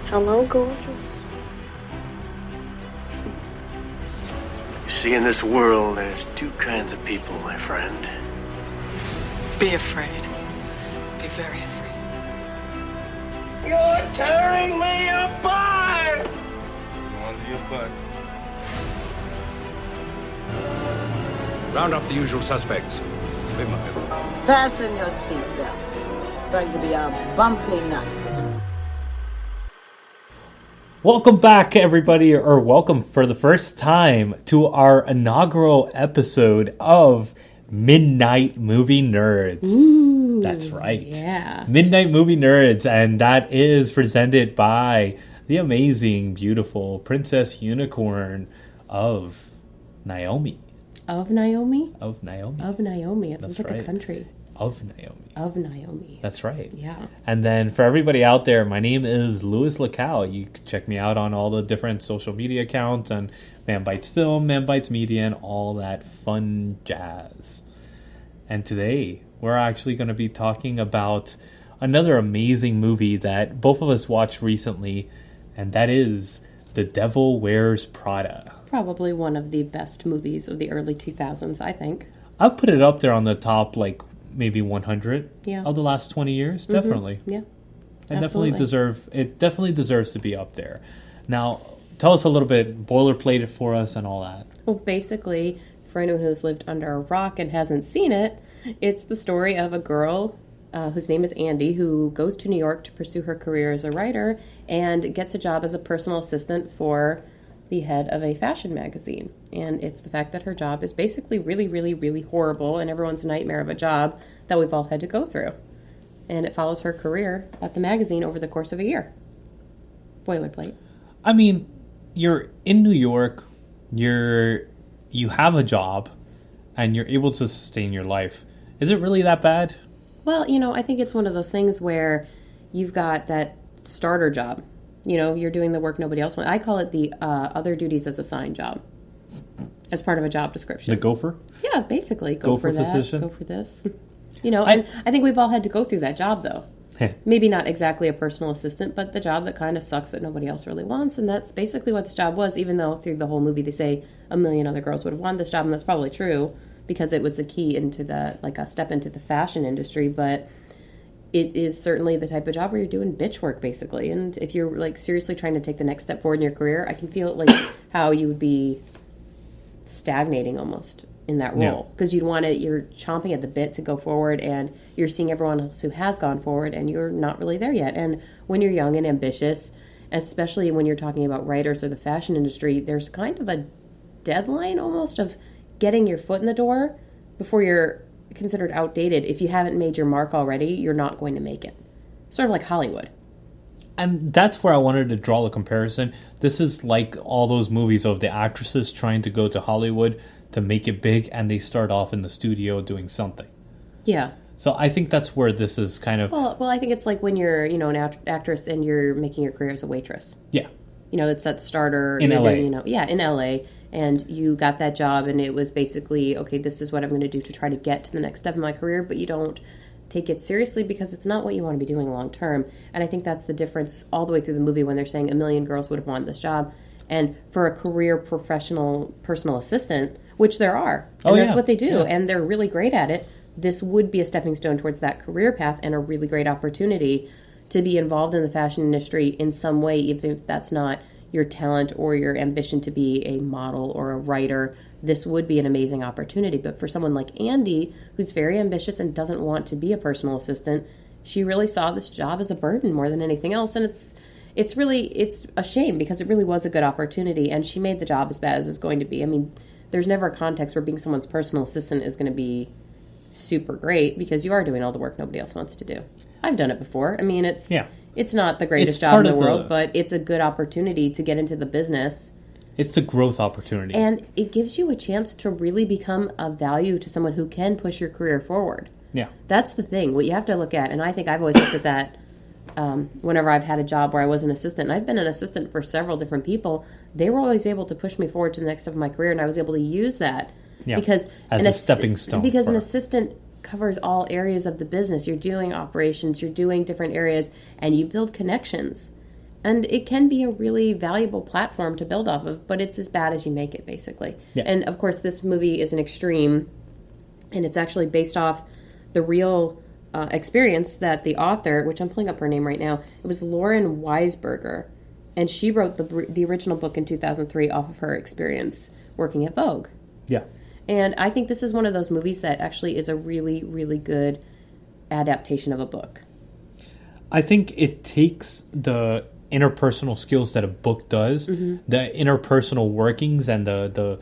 Hello, gorgeous. You see, in this world, there's two kinds of people, my friend. Be afraid. Be very afraid. You're tearing me apart! Onto your butt. Round up the usual suspects. Fasten your seatbelts. It's going to be a bumpy night. Welcome back, everybody, or welcome for the first time to our inaugural episode of Midnight Movie Nerds. Ooh, that's right. Yeah. Midnight Movie Nerds, and that is presented by the amazing, beautiful Princess Unicorn of Naomi. Of Naomi? Of Naomi. Of Naomi. It That's sounds like right. a country. Of Naomi. Of Naomi. That's right. Yeah. And then for everybody out there, my name is Luislacau. You can check me out on all the different social media accounts and Manbitesfilm, Manbitesmedia, and all that fun jazz. And today, we're actually going to be talking about another amazing movie that both of us watched recently, and that is The Devil Wears Prada. Probably one of the best movies of the early 2000s, I think. I'll put it up there on the top, like, maybe 100 Yeah. of the last 20 years. Definitely. Yeah. It Absolutely. definitely deserves to be up there. Now, tell us a little bit, boilerplate for us and all that. Well, basically, for anyone who's lived under a rock and hasn't seen it, it's the story of a girl whose name is Andy, who goes to New York to pursue her career as a writer and gets a job as a personal assistant for the head of a fashion magazine. And it's the fact that her job is basically really, really, really horrible and everyone's nightmare of a job that we've all had to go through. And it follows her career at the magazine over the course of a year. Boilerplate. I mean, you're in New York, you have a job, and you're able to sustain your life. Is it really that bad? Well, I think it's one of those things where you've got that starter job. You're doing the work nobody else wants. I call it the other duties as assigned job, as part of a job description. The gopher? Yeah, basically. Go for that. Position? Go for this. And I think we've all had to go through that job, though. Maybe not exactly a personal assistant, but the job that kind of sucks that nobody else really wants. And that's basically what this job was, even though through the whole movie they say a million other girls would have wanted this job. And that's probably true because it was the key into a step into the fashion industry. But it is certainly the type of job where you're doing bitch work, basically. And if you're, seriously trying to take the next step forward in your career, I can feel how you would be stagnating almost in that role. Because you're chomping at the bit to go forward, and you're seeing everyone else who has gone forward, and you're not really there yet. And when you're young and ambitious, especially when you're talking about writers or the fashion industry, there's kind of a deadline almost of getting your foot in the door before you're considered outdated. If you haven't made your mark already, you're not going to make it. Sort of like Hollywood. And that's where I wanted to draw the comparison. This is like all those movies of the actresses trying to go to Hollywood to make it big, and they start off in the studio doing something. Yeah. So I think that's where this is kind of... Well, I think it's like when you're, an actress and you're making your career as a waitress. Yeah. It's that starter. In LA. Doing, in LA. And you got that job, and it was basically, okay, this is what I'm going to do to try to get to the next step in my career, but you don't take it seriously because it's not what you want to be doing long term. And I think that's the difference all the way through the movie when they're saying a million girls would have wanted this job. And for a career professional personal assistant, which there are, and that's what they do, and they're really great at it, this would be a stepping stone towards that career path and a really great opportunity to be involved in the fashion industry in some way, even if that's not your talent or your ambition to be a model or a writer. This would be an amazing opportunity. But for someone like Andy, who's very ambitious and doesn't want to be a personal assistant, she really saw this job as a burden more than anything else. And it's a shame because it really was a good opportunity, and she made the job as bad as it was going to be. I mean, there's never a context where being someone's personal assistant is going to be super great because you are doing all the work nobody else wants to do. I've done it before. I mean, it's not the greatest job in the world, but it's a good opportunity to get into the business. It's the growth opportunity. And it gives you a chance to really become of value to someone who can push your career forward. Yeah. That's the thing. What you have to look at, and I think I've always looked at that whenever I've had a job where I was an assistant, and I've been an assistant for several different people, they were always able to push me forward to the next step of my career, and I was able to use that. Yeah, because as a stepping stone. Because an assistant covers all areas of the business. You're doing operations, you're doing different areas, and you build connections. And it can be a really valuable platform to build off of, but it's as bad as you make it, basically. Yeah. And, of course, this movie is an extreme, and it's actually based off the real experience that the author, which I'm pulling up her name right now, it was Lauren Weisberger, and she wrote the original book in 2003 off of her experience working at Vogue. Yeah. And I think this is one of those movies that actually is a really, really good adaptation of a book. I think it takes the interpersonal skills that a book does, Mm-hmm. the interpersonal workings and the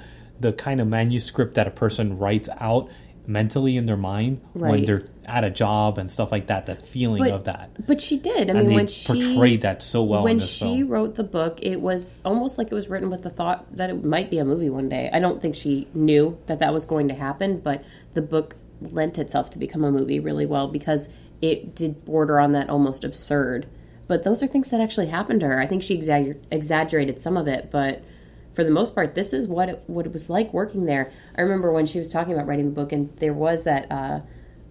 kind of manuscript that a person writes out mentally in their mind when Right. they're at a job and stuff like that, the feeling of that. But she did. I And mean, they when she portrayed that so well in when this she film. wrote the book, it was almost like it was written with the thought that it might be a movie one day. I don't think she knew that that was going to happen, but the book lent itself to become a movie really well because it did border on that almost absurd. But those are things that actually happened to her. I think she exaggerated some of it, but for the most part, this is what it was like working there. I remember when she was talking about writing the book, and there was that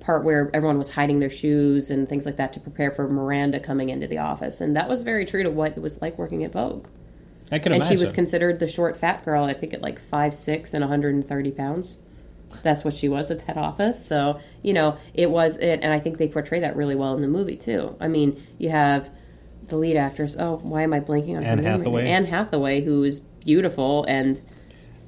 part where everyone was hiding their shoes and things like that to prepare for Miranda coming into the office. And that was very true to what it was like working at Vogue. I can And imagine. she was considered the short, fat girl, I think at like 5'6" and 130 pounds. That's what she was at that office. So, it was, and I think they portray that really well in the movie, too. I mean, you have the lead actress, why am I blanking on her Anne name? Hathaway. Anne Hathaway, who is beautiful and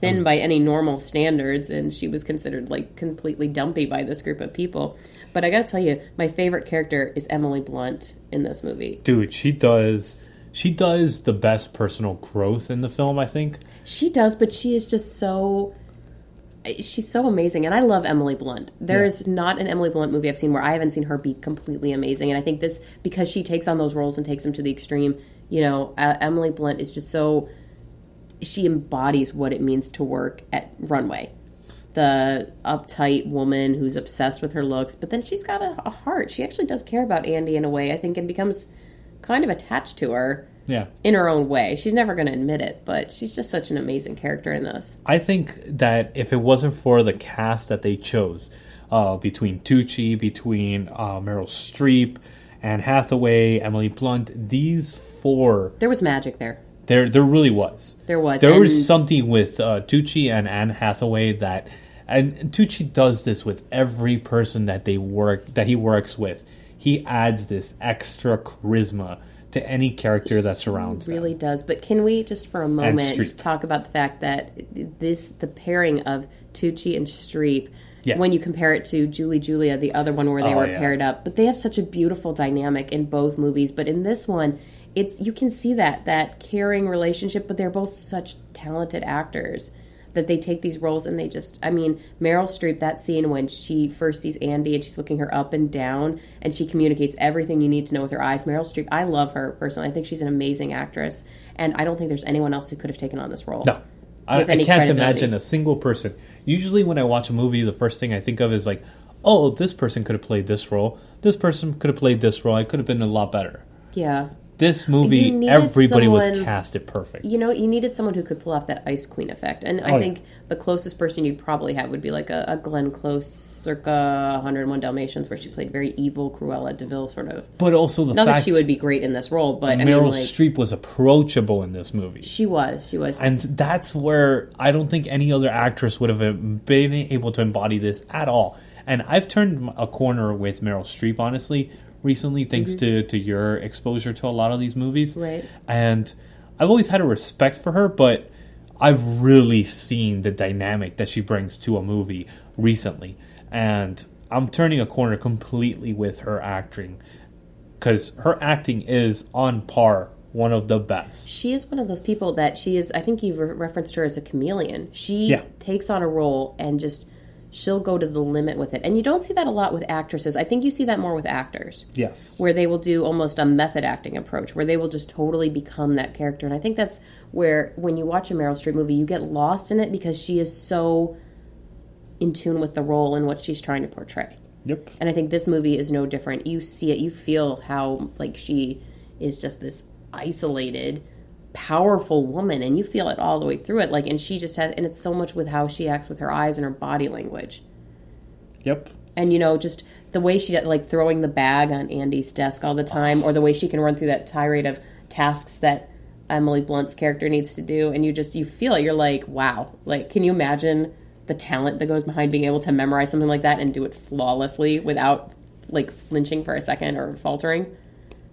thin by any normal standards, and she was considered like completely dumpy by this group of people. But I gotta tell you, my favorite character is Emily Blunt in this movie. Dude, she does the best personal growth in the film, I think. She does, but she is just she's so amazing, and I love Emily Blunt. There is not an Emily Blunt movie I've seen where I haven't seen her be completely amazing, and I think this, because she takes on those roles and takes them to the extreme, Emily Blunt is just so, she embodies what it means to work at Runway. The uptight woman who's obsessed with her looks, but then she's got a heart. She actually does care about Andy in a way, I think, and becomes kind of attached to her. Yeah. In her own way. She's never going to admit it, but she's just such an amazing character in this. I think that if it wasn't for the cast that they chose, between Tucci, between Meryl Streep, Anne Hathaway, Emily Blunt, these four... There was magic there. There really was. There was. There was something with Tucci and Anne Hathaway that... And Tucci does this with every person that he works with. He adds this extra charisma to any character that surrounds them. It really does. But can we just for a moment talk about the fact that the pairing of Tucci and Streep, when you compare it to Julia, the other one where they were paired up, but they have such a beautiful dynamic in both movies. But in this one, you can see that caring relationship, but they're both such talented actors that they take these roles and they just, Meryl Streep, that scene when she first sees Andy and she's looking her up and down and she communicates everything you need to know with her eyes. Meryl Streep, I love her personally. I think she's an amazing actress, and I don't think there's anyone else who could have taken on this role. No. I can't imagine a single person. Usually when I watch a movie, the first thing I think of is like, oh, this person could have played this role. This person could have played this role. I could have been a lot better. Yeah. This movie, everybody was casted perfect. You needed someone who could pull off that Ice Queen effect. And I think the closest person you'd probably have would be like a Glenn Close circa 101 Dalmatians, where she played very evil Cruella de Vil sort of. But also Not that she would be great in this role, but Meryl Streep was approachable in this movie. She was. And that's where I don't think any other actress would have been able to embody this at all. And I've turned a corner with Meryl Streep, honestly, recently, thanks to your exposure to a lot of these movies. Right. And I've always had a respect for her, but I've really seen the dynamic that she brings to a movie recently. And I'm turning a corner completely with her acting, because her acting is on par, one of the best. She is one of those people that she is, I think you've referenced her as a chameleon. She takes on a role and just... she'll go to the limit with it. And you don't see that a lot with actresses. I think you see that more with actors. Yes. Where they will do almost a method acting approach, where they will just totally become that character. And I think that's where, when you watch a Meryl Streep movie, you get lost in it because she is so in tune with the role and what she's trying to portray. Yep. And I think this movie is no different. You see it, you feel how, she is just this isolated, powerful woman, and you feel it all the way through it. And she just has, and it's so much with how she acts with her eyes and her body language. Yep. And just the way she throwing the bag on Andy's desk all the time, or the way she can run through that tirade of tasks that Emily Blunt's character needs to do, and you feel it. You're like, wow. Like, can you imagine the talent that goes behind being able to memorize something like that and do it flawlessly without, like, flinching for a second or faltering?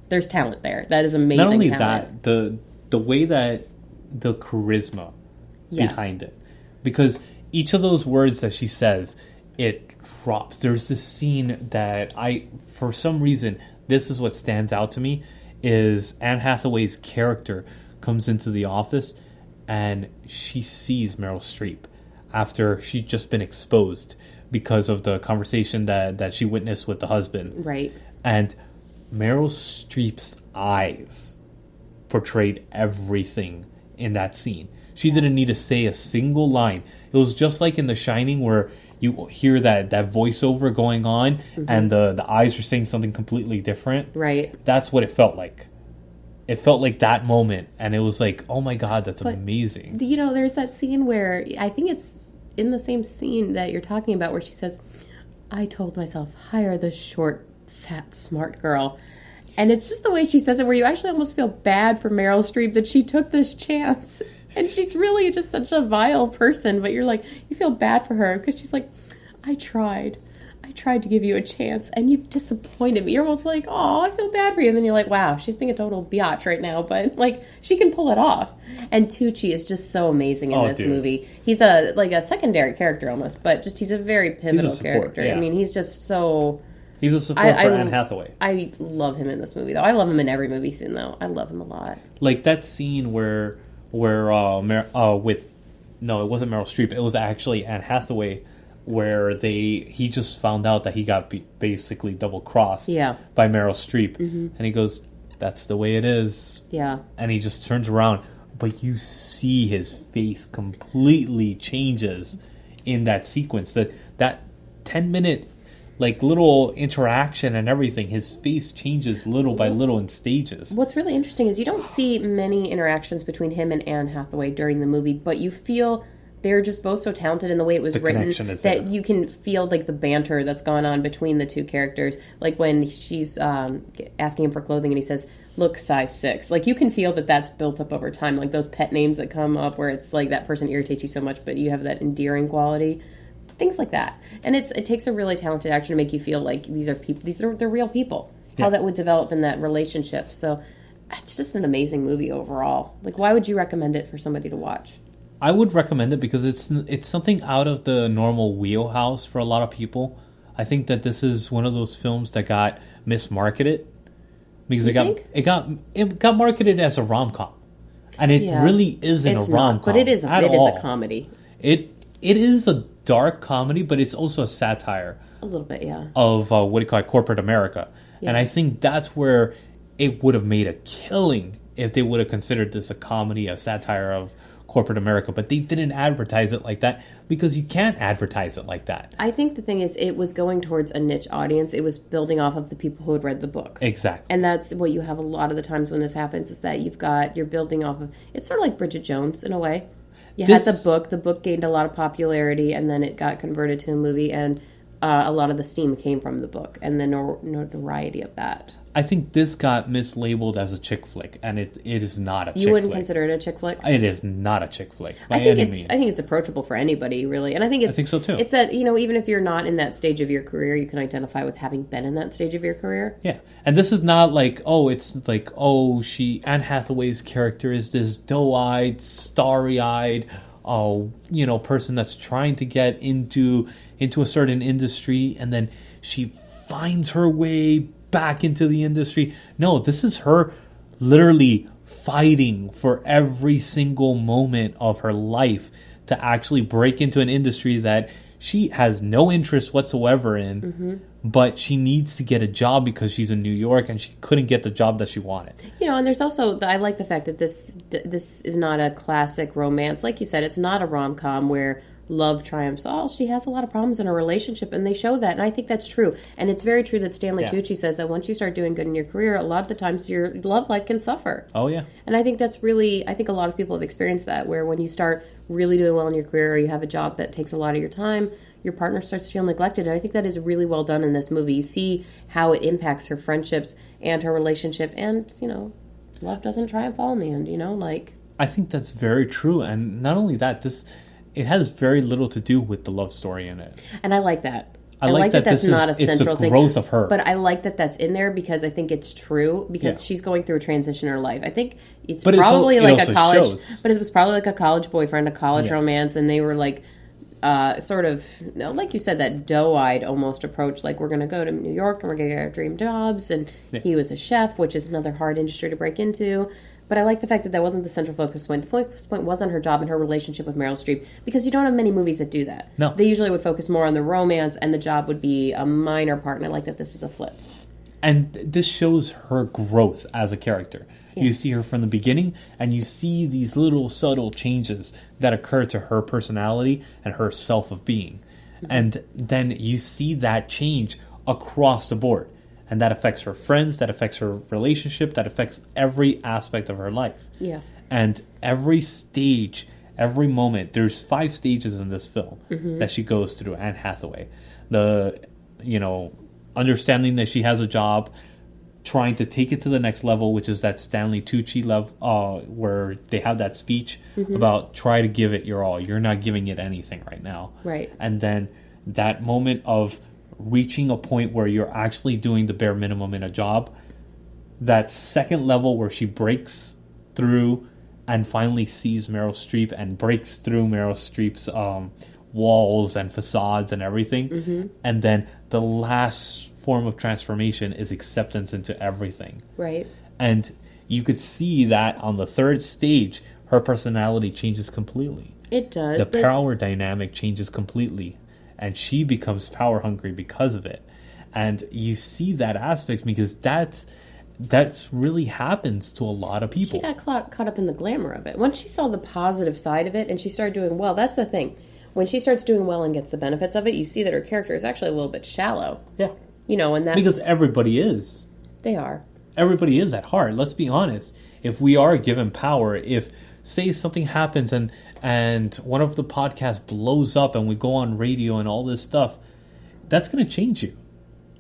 There's talent there. That is amazing. Not only talent. that, the way that the charisma behind it, because each of those words that she says, it drops. There's this scene that for some reason, this is what stands out to me, is Anne Hathaway's character comes into the office and she sees Meryl Streep after she'd just been exposed because of the conversation that she witnessed with the husband. Right. And Meryl Streep's eyes portrayed everything in that scene. She didn't need to say a single line. It was just like in The Shining where you hear that voiceover going on and the eyes are saying something completely different. Right. That's what it felt like. It felt like that moment, and it was like, oh my God, that's amazing. You know, there's that scene where, I think it's in the same scene that you're talking about, where she says, I told myself, hire the short, fat, smart girl. And it's just the way she says it, where you actually almost feel bad for Meryl Streep that she took this chance. And she's really just such a vile person, but you're like, you feel bad for her, because she's like, I tried to give you a chance, and you disappointed me. You're almost like, oh, I feel bad for you. And then you're like, wow, she's being a total biatch right now, but, like, she can pull it off. And Tucci is just so amazing in this movie. He's a secondary character almost, but just he's a very pivotal character. Yeah. I mean, he's just so... He's a support for Anne Hathaway. I love him in this movie, though. I love him in every movie scene, though. I love him a lot. Like that scene where it wasn't Meryl Streep, it was actually Anne Hathaway, where he just found out that he got basically double crossed by Meryl Streep, and he goes, "That's the way it is." Yeah, and he just turns around, but you see his face completely changes in that sequence. That 10-minute like little interaction and everything, his face changes little by little in stages. What's really interesting is you don't see many interactions between him and Anne Hathaway during the movie, but you feel they're just both so talented in the way it was written that you can feel like the banter that's gone on between the two characters. Like when she's asking him for clothing and he says, look, size 6. Like you can feel that that's built up over time. Like those pet names that come up where it's like that person irritates you so much, but you have that endearing quality. Things like that. And it takes a really talented actor to make you feel like these are people, they're real people. How that would develop in that relationship. So it's just an amazing movie overall. Like why would you recommend it for somebody to watch? I would recommend it because it's something out of the normal wheelhouse for a lot of people. I think that this is one of those films that got mismarketed because it got marketed as a rom-com, and it really isn't a rom-com. But it is a comedy. It is a dark comedy, but it's also a satire. A little bit, yeah. Of what do you call it, corporate America, and I think that's where it would have made a killing if they would have considered this a comedy, a satire of corporate America, but they didn't advertise it like that because you can't advertise it like that. I think the thing is it was going towards a niche audience. It was building off of the people who had read the book. Exactly. And that's what you have a lot of the times when this happens is that you're building off of, it's sort of like Bridget Jones in a way. You had the book gained a lot of popularity and then it got converted to a movie and a lot of the steam came from the book and the notoriety of that. I think this got mislabeled as a chick flick, and it is not a chick flick. You wouldn't consider it a chick flick? It is not a chick flick by any means. I think it's approachable for anybody, really. And I think so, too. It's that, even if you're not in that stage of your career, you can identify with having been in that stage of your career. Yeah. And this is not like, Anne Hathaway's character is this doe-eyed, starry-eyed, person that's trying to get into a certain industry, and then she finds her way back into the industry. No, this is her literally fighting for every single moment of her life to actually break into an industry that she has no interest whatsoever in, but she needs to get a job because she's in New York and she couldn't get the job that she wanted. And there's also, I like the fact that this is not a classic romance. Like you said, it's not a rom-com where love triumphs all. She has a lot of problems in her relationship, and they show that, and I think that's true. And it's very true that Stanley Tucci says that once you start doing good in your career, a lot of the times your love life can suffer. Oh, yeah. And I think that's really, I think a lot of people have experienced that, where when you start really doing well in your career, or you have a job that takes a lot of your time, your partner starts to feel neglected. And I think that is really well done in this movie. You see how it impacts her friendships and her relationship and, love doesn't triumph all in the end, like... I think that's very true. And not only that, it has very little to do with the love story in it. And I like that. I like that that's not a central thing. It's a growth of her. But I like that that's in there because I think it's true because she's going through a transition in her life. I think it's but probably it like a college... shows. But it was probably like a college boyfriend, a college romance, and they were like... sort of, like you said, that doe-eyed almost approach, like we're going to go to New York and we're going to get our dream jobs, and he was a chef, which is another hard industry to break into. But I like the fact that that wasn't the central focus point. The focus point was on her job and her relationship with Meryl Streep, because you don't have many movies that do that. No. They usually would focus more on the romance, and the job would be a minor part, and I like that this is a flip. And this shows her growth as a character. Yeah. You see her from the beginning, and you see these little subtle changes that occur to her personality and her self of being. Mm-hmm. And then you see that change across the board. And that affects her friends, that affects her relationship, that affects every aspect of her life. Yeah. And every stage, every moment, there's 5 stages in this film that she goes through, Anne Hathaway. Understanding that she has a job, trying to take it to the next level, which is that Stanley Tucci level, where they have that speech about try to give it your all. You're not giving it anything right now. Right. And then that moment of reaching a point where you're actually doing the bare minimum in a job. That second level where she breaks through and finally sees Meryl Streep and breaks through Meryl Streep's walls and facades and everything. And then the last form of transformation is acceptance into everything. Right. And you could see that on the third stage, her personality changes completely. It does. The power dynamic changes completely. And she becomes power hungry because of it. And you see that aspect because that's really happens to a lot of people. She got caught up in the glamour of it. Once she saw the positive side of it and she started doing well, that's the thing. When she starts doing well and gets the benefits of it, you see that her character is actually a little bit shallow. Yeah. And that's... Because everybody is. They are. Everybody is at heart. Let's be honest. If we are given power, if, say, something happens and one of the podcasts blows up and we go on radio and all this stuff, that's going to change you.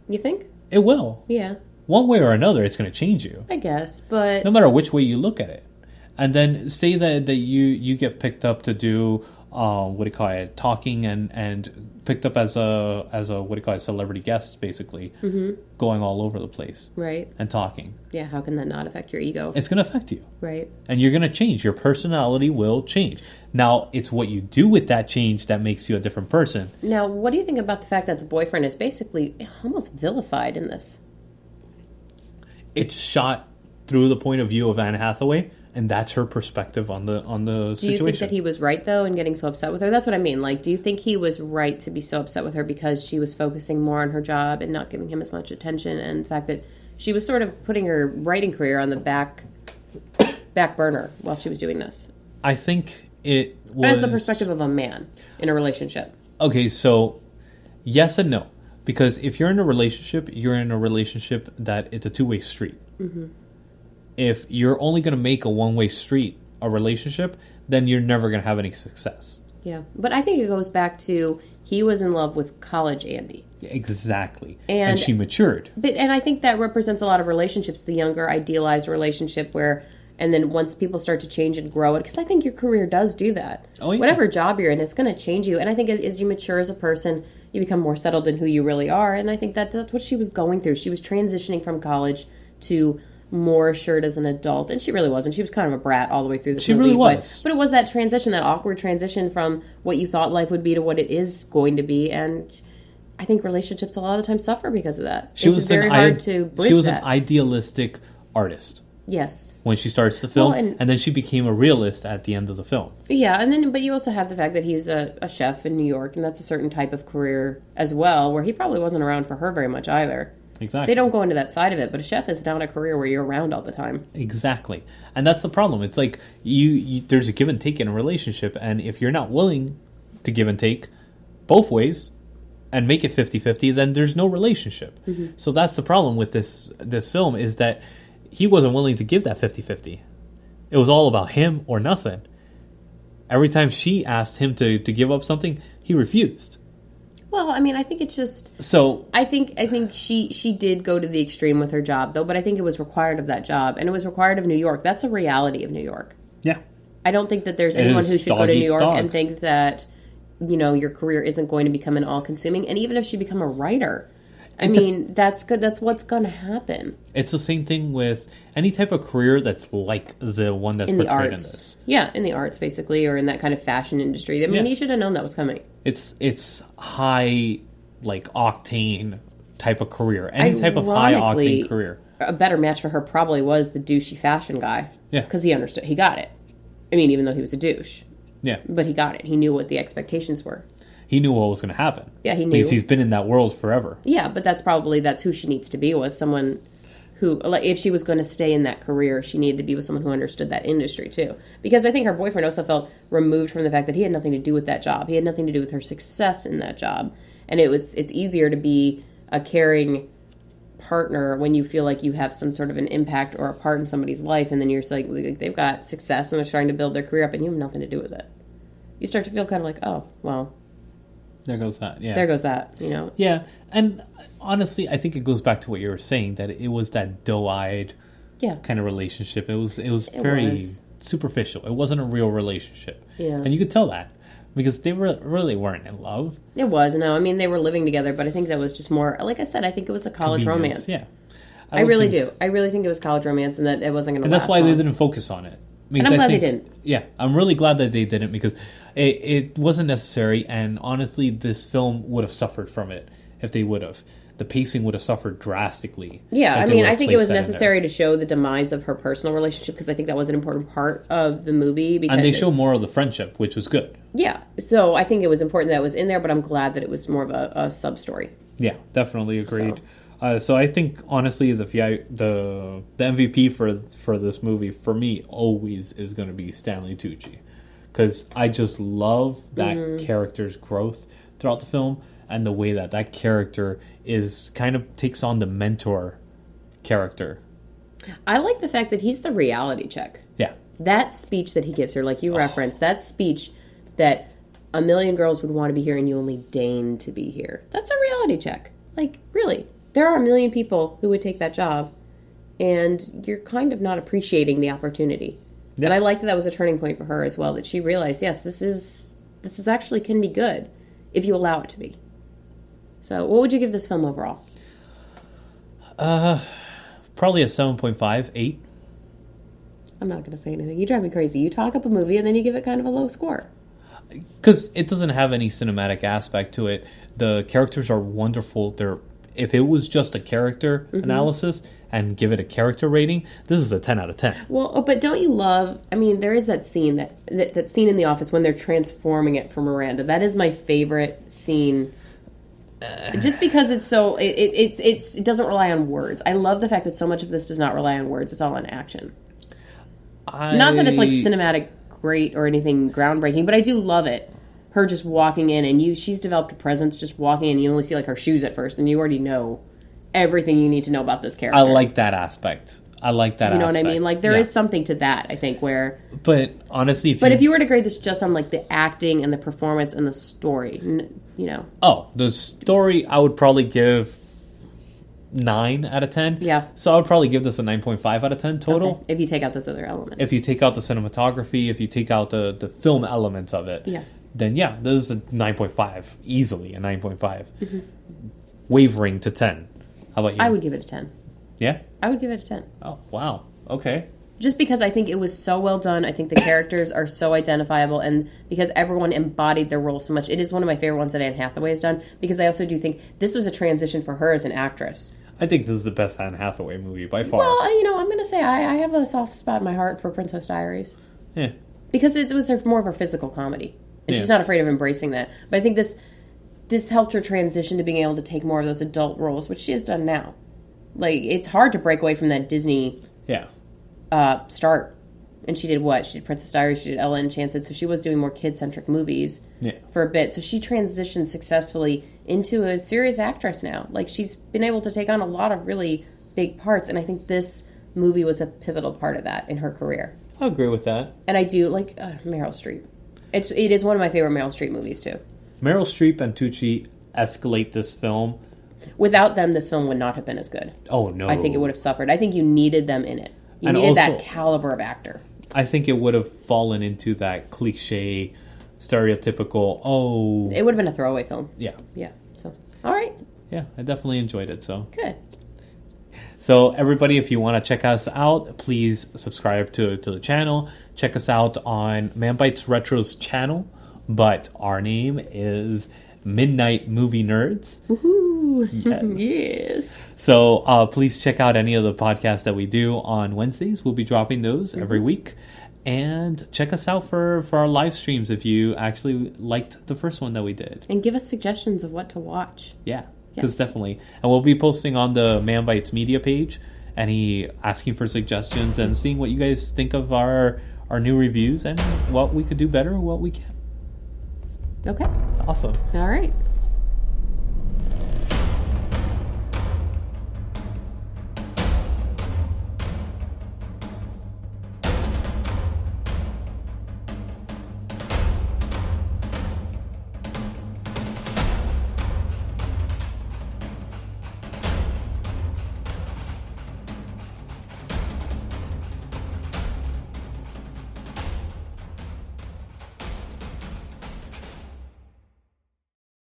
You think? It will. Yeah. One way or another, it's going to change you. I guess, but... No matter which way you look at it. And then say that you get picked up to do... talking and picked up as a celebrity guest, basically, going all over the place, right, and talking. Yeah, how can that not affect your ego? It's going to affect you, right, and you're going to change. Your personality will change. Now, it's what you do with that change that makes you a different person. Now, what do you think about the fact that the boyfriend is basically almost vilified in this? It's shot through the point of view of Anne Hathaway. And that's her perspective on the situation. Do you think that he was right, though, in getting so upset with her? That's what I mean. Like, do you think he was right to be so upset with her because she was focusing more on her job and not giving him as much attention, and the fact that she was sort of putting her writing career on the back burner while she was doing this? I think it was... As the perspective of a man in a relationship. Okay, so yes and no. Because if you're in a relationship, that it's a two-way street. Mm-hmm. If you're only going to make a one-way street a relationship, then you're never going to have any success. Yeah. But I think it goes back to he was in love with college Andy. Exactly. And she matured. And I think that represents a lot of relationships, the younger idealized relationship where, and then once people start to change and grow it, because I think your career does do that. Oh, yeah. Whatever job you're in, it's going to change you. And I think as you mature as a person, you become more settled in who you really are. And I think that's what she was going through. She was transitioning from college to... more assured as an adult, and she really wasn't. She was kind of a brat all the way through this movie. She really was. But it was that transition, that awkward transition from what you thought life would be to what it is going to be, and I think relationships a lot of the time suffer because of that. It's very hard to bridge that. She was an idealistic artist. Yes. When she starts the film, and then she became a realist at the end of the film. Yeah, but you also have the fact that he's a chef in New York, and that's a certain type of career as well, where he probably wasn't around for her very much either. Exactly. They don't go into that side of it, but a chef is not a career where you're around all the time. Exactly. And that's the problem. It's like there's a give and take in a relationship, and if you're not willing to give and take both ways and make it 50-50, then there's no relationship. Mm-hmm. So that's the problem with this film, is that he wasn't willing to give that 50-50. It was all about him or nothing. Every time she asked him to give up something, he refused. Well, I mean, I think it's just... So... I think she did go to the extreme with her job, though, but I think it was required of that job, and it was required of New York. That's a reality of New York. Yeah. I don't think that there's anyone who should go to New York and think that, you know, your career isn't going to become an all-consuming. And even if she become a writer, I mean, that's good. That's what's going to happen. It's the same thing with any type of career that's like the one that's portrayed in this. Yeah, in the arts, basically, or in that kind of fashion industry. I mean, you should have known that was coming. It's high, like, octane type of career. Any type of high octane career. A better match for her probably was the douchey fashion guy. Yeah. Because he understood. He got it. I mean, even though he was a douche. Yeah. But he got it. He knew what the expectations were. He knew what was going to happen. Yeah, he knew. Because he's been in that world forever. Yeah, but that's who she needs to be with. Someone who, like, if she was going to stay in that career, she needed to be with someone who understood that industry, too. Because I think her boyfriend also felt removed from the fact that he had nothing to do with that job. He had nothing to do with her success in that job. And it's easier to be a caring partner when you feel like you have some sort of an impact or a part in somebody's life, and then you're like they've got success and they're trying to build their career up, and you have nothing to do with it. You start to feel kind of like, oh, well, there goes that. Yeah, there goes that. You know. Yeah, and honestly, I think it goes back to what you were saying, that it was that doe-eyed, kind of relationship. It was very superficial. It wasn't a real relationship. Yeah, and you could tell that. Because they really weren't in love. It was, no. I mean, they were living together, but I think that was just more, like I said, I think it was a college romance. Yeah. I really do. I really think it was college romance, and that it wasn't going to last And that's why long. they didn't focus on it. And I'm glad they didn't. Yeah, I'm really glad that they didn't, because it wasn't necessary, and honestly, this film would have suffered from it if they would have. The pacing would have suffered drastically. Yeah, I mean, I think it was necessary to show the demise of her personal relationship, because I think that was an important part of the movie. Because and they show more of the friendship, which was good. Yeah, so I think it was important that it was in there, but I'm glad that it was more of a sub-story. Yeah, definitely agreed. So I think, honestly, the MVP for this movie, for me, always is going to be Stanley Tucci. Because I just love that character's growth throughout the film, and the way that character is kind of takes on the mentor character. I like the fact that he's the reality check. Yeah. That speech that he gives her, like you referenced, that speech that a million girls would want to be here and you only deign to be here. That's a reality check. Like, really. There are a million people who would take that job, and you're kind of not appreciating the opportunity. Yeah. And I like that was a turning point for her as well, that she realized, yes, this is actually can be good if you allow it to be. So, what would you give this film overall? Probably a 7.5, 8. I'm not going to say anything. You drive me crazy. You talk up a movie and then you give it kind of a low score. Because it doesn't have any cinematic aspect to it. The characters are wonderful. If it was just a character analysis and give it a character rating, this is a 10 out of 10. Well, but don't you love... I mean, there is that scene, that scene in The Office when they're transforming it for Miranda. That is my favorite scene... Just because it's so it doesn't rely on words. I love the fact that so much of this does not rely on words. It's all on action. Not that it's like cinematic great or anything groundbreaking, but I do love it. Her just walking in, and she's developed a presence just walking in. You only see like her shoes at first, and you already know everything you need to know about this character. I like that aspect. You know what I mean? Like there is something to that, I think, where... But honestly, if you were to grade this just on like the acting and the performance and the story, you know... Oh, the story I would probably give 9 out of 10. Yeah. So I would probably give this a 9.5 out of 10 total. Okay. If you take out those other elements. If you take out the cinematography, if you take out the film elements of it, then this is a 9.5. Easily a 9.5. Wavering to 10. How about you? I would give it a 10. Yeah? I would give it a 10. Oh, wow. Okay. Just because I think it was so well done. I think the characters are so identifiable, and because everyone embodied their role so much. It is one of my favorite ones that Anne Hathaway has done, because I also do think this was a transition for her as an actress. I think this is the best Anne Hathaway movie by far. Well, I'm going to say I have a soft spot in my heart for Princess Diaries. Yeah. Because it was more of a physical comedy. And she's not afraid of embracing that. But I think this helped her transition to being able to take more of those adult roles, which she has done now. Like, it's hard to break away from that Disney start. And she did what? She did Princess Diaries, she did Ella Enchanted, so she was doing more kid-centric movies for a bit. So she transitioned successfully into a serious actress now. Like, she's been able to take on a lot of really big parts, and I think this movie was a pivotal part of that in her career. I agree with that. And I do, Meryl Streep. It is one of my favorite Meryl Streep movies, too. Meryl Streep and Tucci escalate this film. Without them, this film would not have been as good. Oh, no. I think it would have suffered. I think you needed them in it. You And needed also, that caliber of actor. I think it would have fallen into that cliche, stereotypical, It would have been a throwaway film. Yeah. Yeah. So, all right. Yeah, I definitely enjoyed it, so. Good. So, everybody, if you want to check us out, please subscribe to the channel. Check us out on Manbites Retro's channel, but our name is Midnight Movie Nerds. Woohoo! Yes. Yes. So please check out any of the podcasts that we do on Wednesdays. We'll be dropping those every week. And check us out for our live streams if you actually liked the first one that we did. And give us suggestions of what to watch. Yeah, because Yes. definitely. And we'll be posting on the Manbitesmedia page, asking for suggestions and seeing what you guys think of our new reviews and what we could do better and what we can. Okay. Awesome. All right.